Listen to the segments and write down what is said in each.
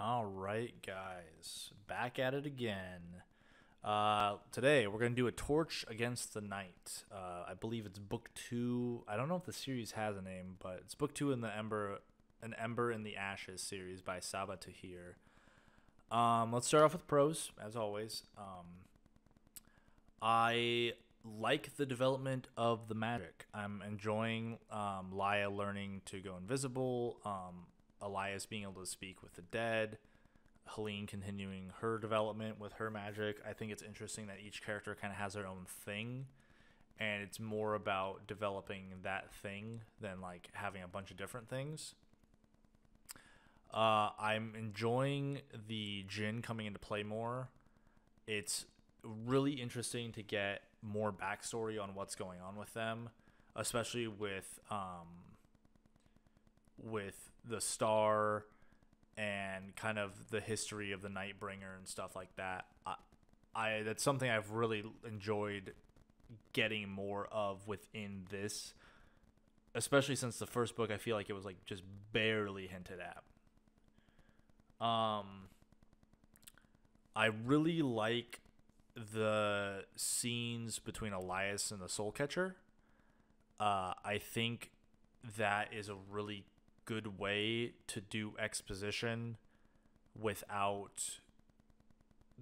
All right, guys, back at it again. Today we're gonna do a torch against the night. I believe it's book two. I don't know if the series has a name, but it's book two in the An Ember in the Ashes series by Sabaa Tahir. Let's start off with pros, as always. I like the development of the magic. I'm enjoying Laya learning to go invisible. Elias being able to speak with the dead. Helene continuing her development with her magic. I think it's interesting that each character kind of has their own thing, and it's more about developing that thing than like having a bunch of different things. I'm enjoying the Jin coming into play more. It's really interesting to get more backstory on what's going on with them, especially with the star and kind of the history of the Nightbringer and stuff like that. I that's something I've really enjoyed getting more of within this, especially since the first book I feel like it was like just barely hinted at. Um, I really like the scenes between Elias and the Soul Catcher. I think that is a really good way to do exposition without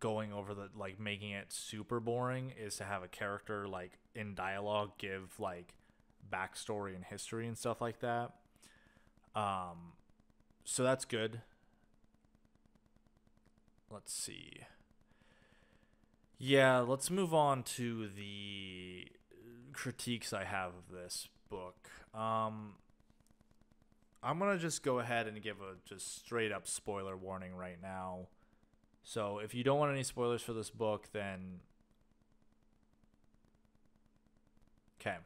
going over the like making it super boring, is to have a character like in dialogue give like backstory and history and stuff like that. So that's good. Let's see. Yeah, let's move on to the critiques I have of this book. I'm gonna just go ahead and give a just straight up spoiler warning right now. So if you don't want any spoilers for this book, then okay.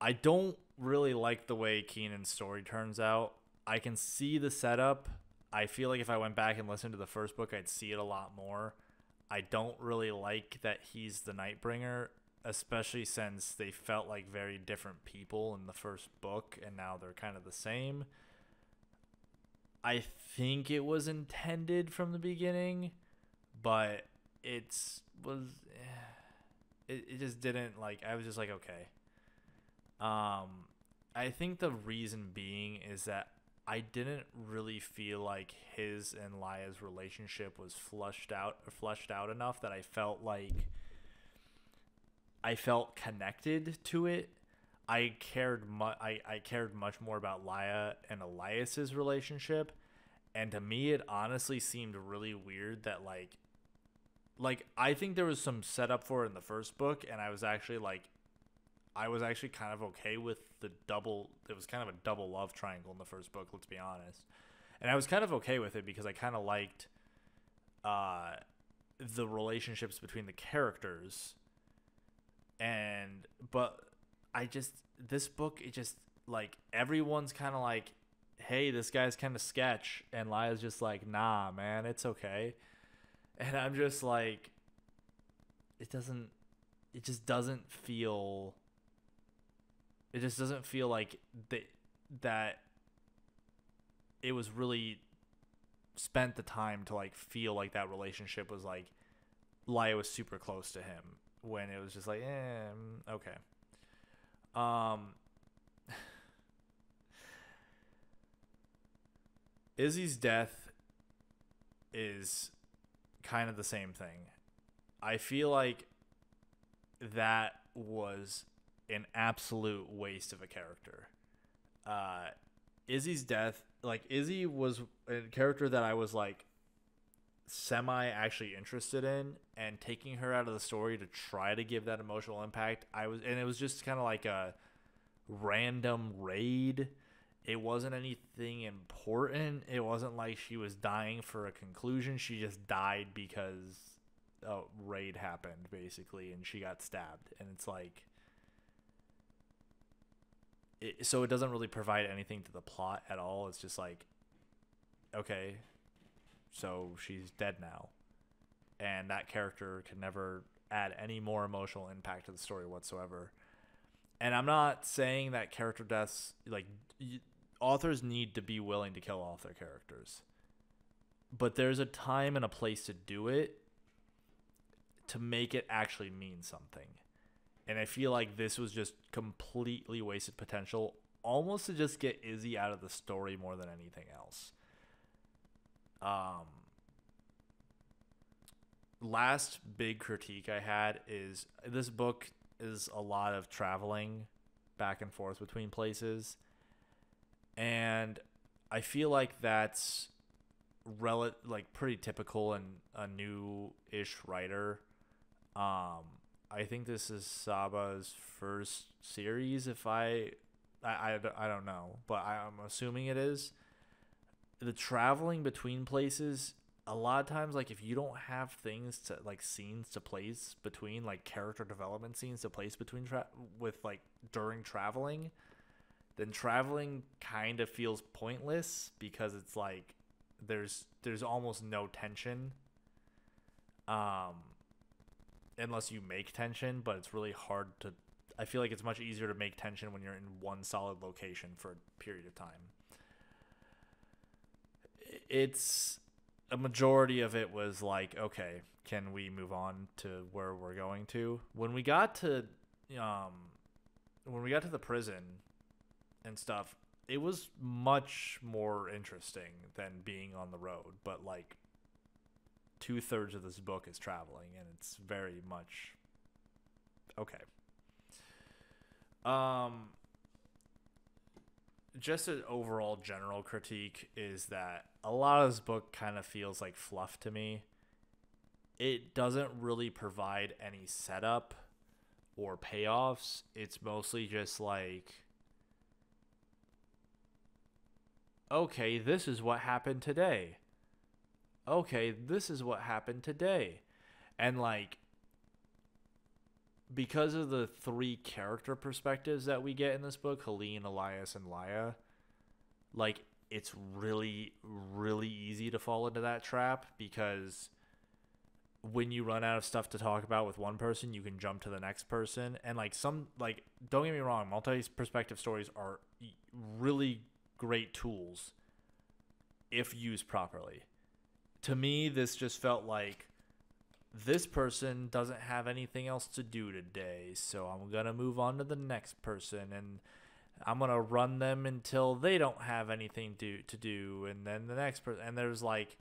I don't really like the way Keenan's story turns out. I can see the setup. I feel like if I went back and listened to the first book, I'd see it a lot more. I don't really like that he's the Nightbringer, especially since they felt like very different people in the first book and now they're kind of the same. I think it was intended from the beginning, but it just didn't, like, I was just like, okay. I think the reason being is that I didn't really feel like his and Laya's relationship was fleshed out enough that I felt connected to it. I cared much more about Laya and Elias's relationship, and to me it honestly seemed really weird that like I think there was some setup for it in the first book, and I was actually kind of okay with the double. It was kind of a double love triangle in the first book, let's be honest. And I was kind of okay with it because I kind of liked uh, the relationships between the characters. But I just, this book, it just, like, everyone's kind of like, hey, this guy's kind of sketch. And Laya's just like, nah, man, it's okay. And I'm just like, it doesn't, it just doesn't feel it just doesn't feel like that it was really spent the time to like feel like that relationship was like Laya was super close to him, when it was just like okay. um Izzy's death is kind of the same thing. I feel like that was an absolute waste of a character. Uh, Izzy's death, like, Izzy was a character that I was like semi actually interested in, and taking her out of the story to try to give that emotional impact, and it was just kind of like a random raid. It wasn't anything important. It wasn't like she was dying for a conclusion. She just died because a raid happened, basically, and she got stabbed. And it's like, so it doesn't really provide anything to the plot at all. It's just like, okay, so she's dead now, and that character can never add any more emotional impact to the story whatsoever. And I'm not saying that character deaths, like, authors need to be willing to kill off their characters. But there's a time and a place to do it to make it actually mean something. And I feel like this was just completely wasted potential, almost to just get Izzy out of the story more than anything else. Last big critique I had is this book is a lot of traveling back and forth between places. And I feel like that's pretty typical in a new-ish writer. I think this is Sabaa's first series. If I don't know, but I'm assuming it is. The traveling between places, a lot of times, like if you don't have things to like scenes to place between, like character development scenes to place between during traveling, then traveling kind of feels pointless because it's like there's almost no tension. Unless you make tension, but it's really hard to. I feel like it's much easier to make tension when you're in one solid location for a period of time. It's a majority of it was like, okay, can we move on to where we're going to? When we got to the prison and stuff, it was much more interesting than being on the road. But like 2/3 of this book is traveling, and it's very much okay. Just an overall general critique is that a lot of this book kind of feels like fluff to me. It doesn't really provide any setup or payoffs. It's mostly just like, okay, this is what happened today. Okay, this is what happened today. And like, because of the 3 character perspectives that we get in this book, Helene, Elias, and Laya, like it's really, really easy to fall into that trap because when you run out of stuff to talk about with one person, you can jump to the next person. And like don't get me wrong, multi-perspective stories are really great tools if used properly. To me, this just felt like this person doesn't have anything else to do today, so I'm going to move on to the next person, and I'm going to run them until they don't have anything to do, and then the next person. And there's like,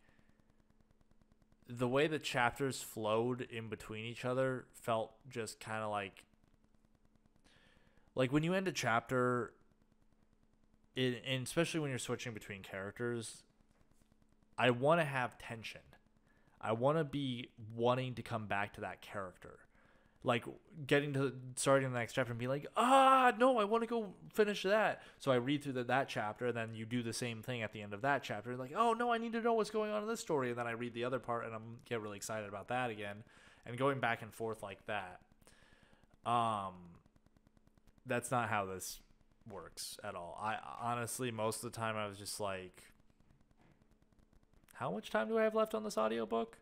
the way the chapters flowed in between each other felt just kind of like when you end a chapter, and especially when you're switching between characters, I want to have tension. I want to be wanting to come back to that character. Like starting the next chapter and be like, no, I want to go finish that. So I read through that chapter, and then you do the same thing at the end of that chapter. Like, oh no, I need to know what's going on in this story. And then I read the other part and get really excited about that again. And going back and forth like that. That's not how this works at all. I honestly, most of the time I was just like, how much time do I have left on this audiobook?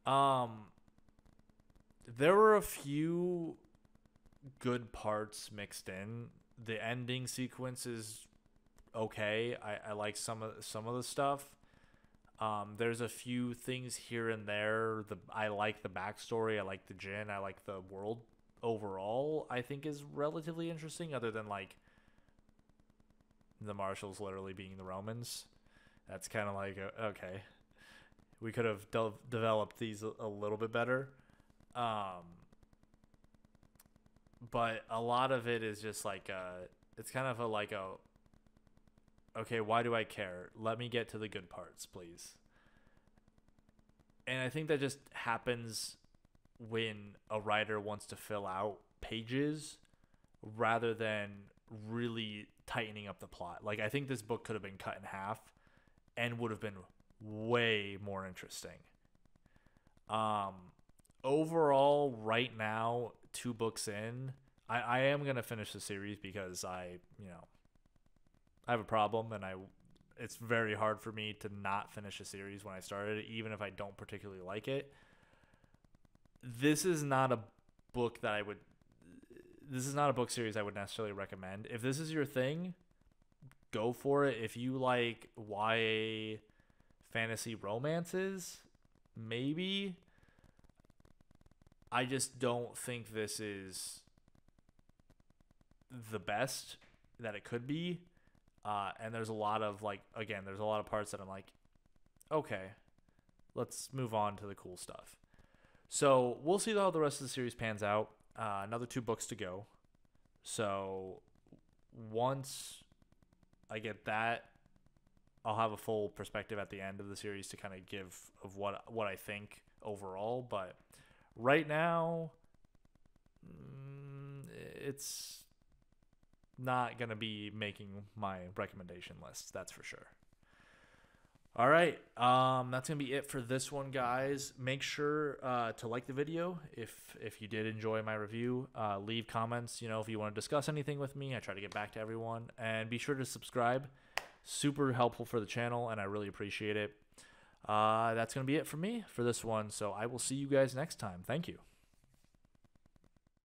There were a few good parts mixed in. The ending sequence is okay. I like some of the stuff. There's a few things here and there. I like the backstory. I like the Jinn. I like the world overall. I think is relatively interesting, other than like the Marshals literally being the Romans. That's kind of like, okay, we could have developed these a little bit better. But a lot of it is just like, it's kind of okay, why do I care? Let me get to the good parts, please. And I think that just happens when a writer wants to fill out pages rather than really tightening up the plot. Like, I think this book could have been cut in half and would have been way more interesting. Overall, right now, 2 books in, I am going to finish the series because I have a problem, and it's very hard for me to not finish a series when I started it, even if I don't particularly like it. This is not a book series I would necessarily recommend. If this is your thing, go for it. If you like YA fantasy romances, maybe. I just don't think this is the best that it could be. And there's a lot of there's a lot of parts that I'm like, okay, let's move on to the cool stuff. So we'll see how the rest of the series pans out. Another 2 books to go. So once I get that, I'll have a full perspective at the end of the series to kind of give of what I think overall. But right now, it's not going to be making my recommendation list. That's for sure. All right. That's going to be it for this one, guys. Make sure to like the video if you did enjoy my review. Leave comments, if you want to discuss anything with me. I try to get back to everyone. And be sure to subscribe. Super helpful for the channel, and I really appreciate it. That's going to be it for me for this one. So I will see you guys next time. Thank you.